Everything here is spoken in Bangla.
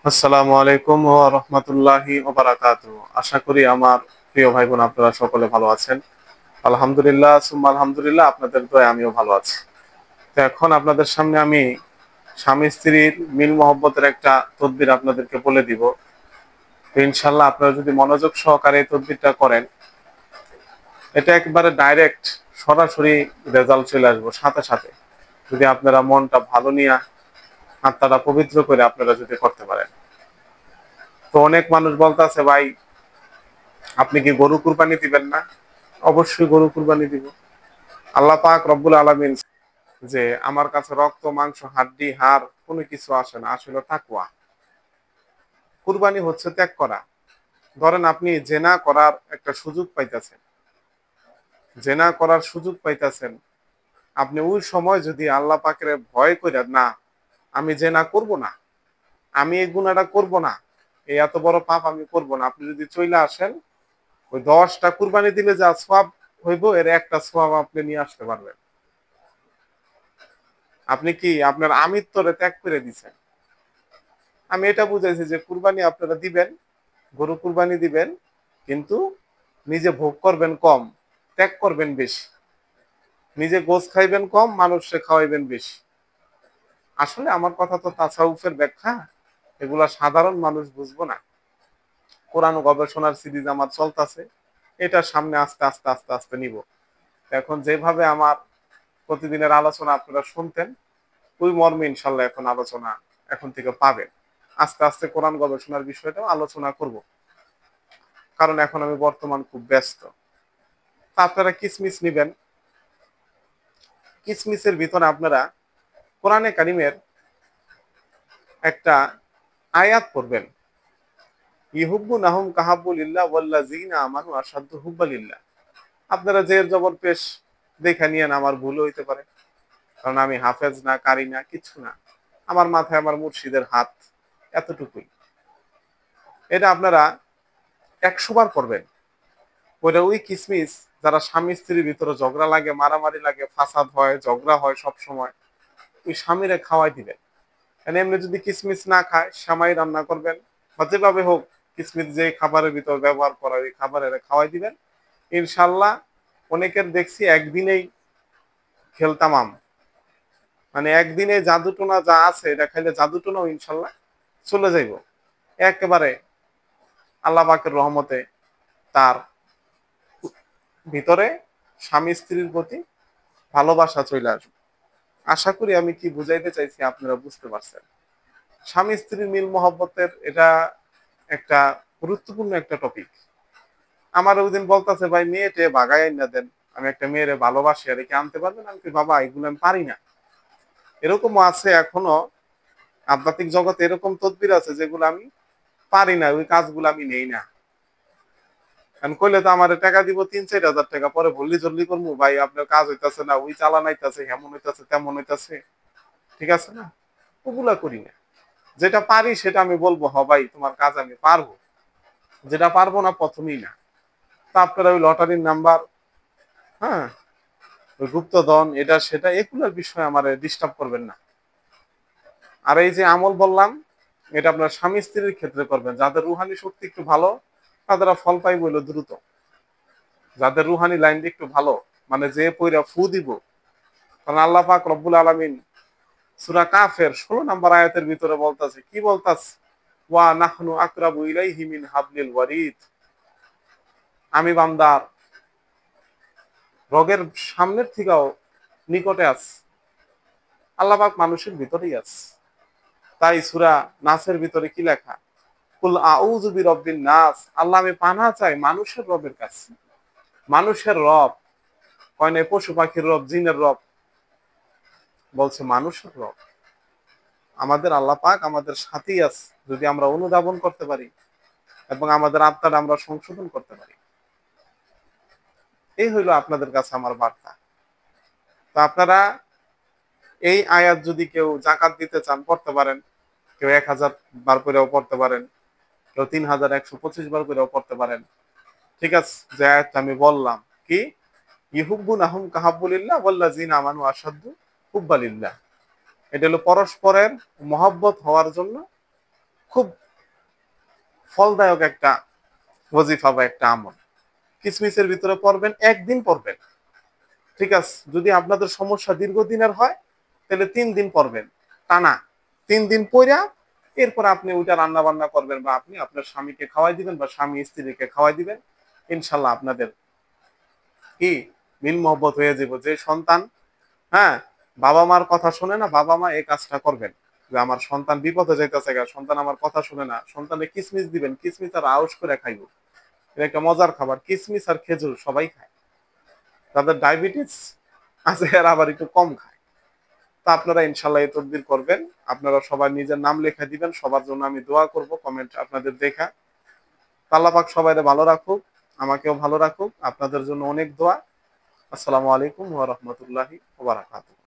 আসসালামু আলাইকুম ওয়া রাহমাতুল্লাহি ওয়া বারাকাতুহু। আশা করি আমার প্রিয় ভাই বোন আপনারা সকলে ভালো আছেন। আলহামদুলিল্লাহ সুম্মা আলহামদুলিল্লাহ, আপনাদের দয়ায় আমিও ভালো আছি। তো এখন আপনাদের সামনে আমি স্বামী স্ত্রীর মিল মহব্বতের একটা তদবির আপনাদেরকে বলে দিব। তো ইনশাআল্লাহ আপনারা যদি মনোযোগ সহকারে এই তদবিরটা করেন, এটা একেবারে ডাইরেক্ট সরাসরি রেজাল্ট চলে আসবে সাথে সাথে, যদি আপনারা মনটা ভালো নিয়ে আত্মাটা পবিত্র করে আপনারা যদি করতে পারেন। তো অনেক মানুষ বলতেছে, ভাই আপনি কি গরু কুরবানি দিবেন না? অবশ্যই গরু কুরবানি দিব। আল্লাহ পাক রব্বুল আলামিন যে আমার কাছে রক্ত মাংস হাড্ডি হাড় কোনো কিছু আসে না, আসলে তাকওয়া। কুরবানি হচ্ছে ত্যাগ করা। ধরেন আপনি জেনা করার একটা সুযোগ পাইতেছেন, জেনা করার সুযোগ পাইতেছেন, আপনি ওই সময় যদি আল্লাহ পাকের ভয় করে না, আমি জেনা করব না, আমি এই গুনাহটা করব না, এই এত বড় পাপ আমি করব না, আপনি যদি চলে আসেন, ওই 10টা কুরবানি দিলে যা সওয়াব হইব এর একটা সওয়াব আপনি নিয়ে আসতে পারবেন। আপনি কি আপনার আমিত্বরে ত্যাগ করে দিছেন। আমি এটা বুঝাইছি যে কুরবানি আপনারা দিবেন, গরু কুরবানি দিবেন, কিন্তু নিজে ভোগ করবেন কম, ত্যাগ করবেন বেশি। নিজে গোশ খাইবেন কম, মানুষকে খাওয়াইবেন বেশি। আসলে আমার কথা তো তাসাউফের ব্যাখ্যা, এগুলা সাধারণ মানুষ বুঝবো না। কোরআন গবেষণার সিরিজ আমার চলতেছে, এটা সামনে আস্তে আস্তে আস্তে আস্তে নিব। এখন যেভাবে আমার প্রতিদিনের আলোচনা আপনারা শুনতেন, ওই মর্মে ইনশাল্লাহ এখন আলোচনা এখন থেকে পাবেন। আস্তে আস্তে কোরআন গবেষণার বিষয়টাও আলোচনা করব, কারণ এখন আমি বর্তমান খুব ব্যস্ত। তা আপনারা কিসমিস নিবেন, কিসমিসের ভিতরে আপনারা কোরআনে কারিমের একটা আয়াত পড়বেন, ইহুব্বু নাহুম কাহাব্বুলিল্লাহ ওয়াল্লাযিনা আমানু আশাদ্দু হুব্বালিল্লাহ। আপনারা জের জবর পেশ দেখে নিয়েন, আমার ভুল হইতে পারে, কারণ আমি হাফেজ না, কারি না, কিছু না। আমার মাথায় আমার মুর্শিদের হাত, এতটুকুই। এটা আপনারা 100 বার করবেন। ওইটা ওই কিসমিস, যারা স্বামী স্ত্রীর ভিতরে ঝগড়া লাগে, মারামারি লাগে, ফাসাদ হয়, ঝগড়া হয় সব সময়, ওই স্বামীরে খাওয়াই দিবেন। মানে এমনি যদি কিসমিস না খায়, সামাই রান্না করবেন বা যেভাবে হোক, কিসমিস যে খাবারের ভিতর ব্যবহার করা ওই খাবারের খাওয়াই দিবেন। ইনশাল্লাহ অনেকের দেখছি একদিনেই খেলতামাম, মানে একদিনে জাদুটোনা যা আছে এটা খাইলে জাদুটোনাও ইনশাল্লাহ চলে যাইব একেবারে। আল্লাহ পাকের রহমতে তার ভিতরে স্বামী স্ত্রীর প্রতি ভালোবাসা চলে আসবে। আশা করি আমি কি বুঝাইতে চাইছি আপনারা বুঝতে পারছেন। স্বামী স্ত্রীর মিল মহব্বতের এটা একটা গুরুত্বপূর্ণ একটা টপিক। আমার ওই দিন বলতেছে, ভাই মেয়েটে বাগাই না দেন, আমি একটা মেয়েরে ভালোবাসি, আর কি আনতে পারবেন? আমি বাবা এগুলো আমি পারি না। এরকমও আছে এখনো আধ্যাত্মিক জগতে, এরকম তদবির আছে যেগুলো আমি পারি না, ওই কাজগুলো আমি নেই না। কারণ কইলে তো আমার টাকা দিব 3-4 হাজার টাকা, পরে ভল্লি জল্লি করবো, ভাই আপনার কাজ হইতাছে না, ওই চালান হইতাছে, হেমন হইতাছে, তেমন হইতাছে, ঠিক আছে না, ওগুলা করি না। যেটা পারি সেটা আমি বলবো, হ ভাই তোমার কাজ আমি পারবো। যেটা পারবো না প্রথমেই না। তা আপনারা ওই লটারির নাম্বার, হ্যাঁ, ওই গুপ্তধন, এটা সেটা এগুলোর বিষয়ে আমার ডিস্টার্ব করবেন না। আর এই যে আমল বললাম, এটা আপনার স্বামী স্ত্রীর ক্ষেত্রে করবেন। যাদের রুহানি শক্তি একটু ভালো, তারা ফল পাই বইল দ্রুত। যাদের রুহানি লাইনটা একটু ভালো, মানে যে পইরা ফু দিব, কারণ আল্লাহ পাক রব্বুল আলামিন সূরা কাফের 16 নম্বর আয়াতের ভিতরে বলতাছে, কি বলতাছে, ওয়া নাহনু আকরাবু ইলাইহি মিন হাবলিল ওয়ারিদ। আমি বান্দার রগের সামনের থেকেও নিকটে আছে। আল্লাহ পাক মানুষের ভিতরেই আছে। তাই সূরা নাসের ভিতরে কি লেখা, কুল আউযু বিরাব্বিন নাস, আল্লাহ আমি পানাহ চাই মানুষের রবের কাছে। মানুষের রব কয় নাই পশু পাখির রব, জিনের রব, বলছে মানুষের রব। আমাদের আল্লাহ পাক আমাদের সাথেই আছে, যদি আমরা অনুধাবন করতে পারি এবং আমাদের আত্মাটা আমরা সংশোধন করতে পারি। এই হইলো আপনাদের কাছে আমার বার্তা। তো আপনারা এই আয়াত যদি কেউ জাকাত দিতে চান পড়তে পারেন, কেউ 1000 বার করেও পড়তে পারেন, কেউ 3125 বার করেও পড়তে পারেন। ঠিক আছে, যে আয়াতটা আমি বললাম, কি ইহুব্বু নাহুম কাহাব্বুলিল্লাহ ওয়াল্লাযিনা আমানু আশাদ্দু হুব্বালিল্লাহ। এটা হলো পরস্পরের মহব্বত হওয়ার জন্য খুব ফলদায়ক একটা ওজিফা বা একটা আমল। কিসমিসের ভিতরে পড়বেন, একদিন পড়বেন, ঠিক আছে? যদি আপনাদের সমস্যা দীর্ঘদিনের হয় তাহলে 3 দিন পড়বেন টানা, 3 দিন পড়া এরপর আপনি ওইটা রান্না বান্না করবেন বা আপনি আপনার স্বামীকে খাওয়াই দিবেন বা স্বামী স্ত্রীকে খাওয়াই দিবেন। ইনশাল্লাহ আপনাদের কি মিল মহব্বত হয়ে যাব। যে সন্তান, হ্যাঁ, বাবা মার কথা শুনে না, বাবা মা এই কাজটা করবেন যে আমার সন্তান বিপদে যাইতেছে, সন্তান আমার কথা শুনে না, সন্তানে কিসমিস দিবেন, কিসমিস আর আউশ করে খাইব। এটা একটা মজার খাবার, কিসমিস আর খেজুর সবাই খায়, তাদের ডায়াবেটিস আছে আর আবার একটু কম খায়। তা আপনারা ইনশাল্লাহ এই তদবির করবেন। আপনারা সবাই নিজের নাম লেখা দিবেন, সবার জন্য আমি দোয়া করব কমেন্ট আপনাদের দেখা। আল্লাহ পাক সবাইকে ভালো রাখুক, আমাকেও ভালো রাখুক, আপনাদের জন্য অনেক দোয়া। আসসালামু আলাইকুম ওয়া রাহমাতুল্লাহি ওয়া বারাকাতুহু।